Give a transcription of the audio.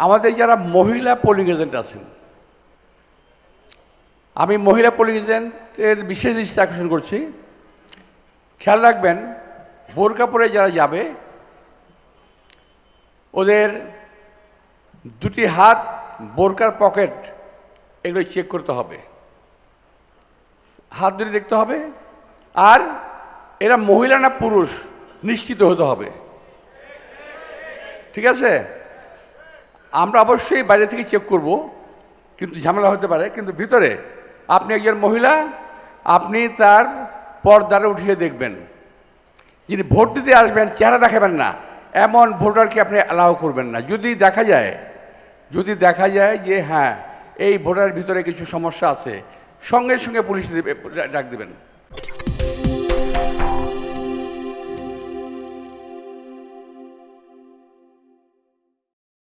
আমাদের যারা মহিলা পোলিং এজেন্ট আছেন, আমি মহিলা পোলিং এজেন্টের বিশেষ দৃষ্টি আকর্ষণ করছি। খেয়াল রাখবেন, বোরকা পরে যারা যাবে ওদের দুটি হাত, বোরকার পকেট, এগুলো চেক করতে হবে, হাত ধরে দেখতে হবে, আর এরা মহিলা না পুরুষ নিশ্চিত হতে হবে। ঠিক আছে? আমরা অবশ্যই বাইরে থেকে চেক করব, কিন্তু ঝামেলা হতে পারে। কিন্তু ভিতরে আপনি একজন মহিলা, আপনি তার পর্দাটা উঠিয়ে দেখবেন। যিনি ভোট দিতে আসবেন চেহারা দেখাবেন না, এমন ভোটারকে আপনি অ্যালাউ করবেন না। যদি দেখা যায় যে হ্যাঁ এই ভোটারের ভিতরে কিছু সমস্যা আছে, সঙ্গে সঙ্গে পুলিশ ডাক দেবেন।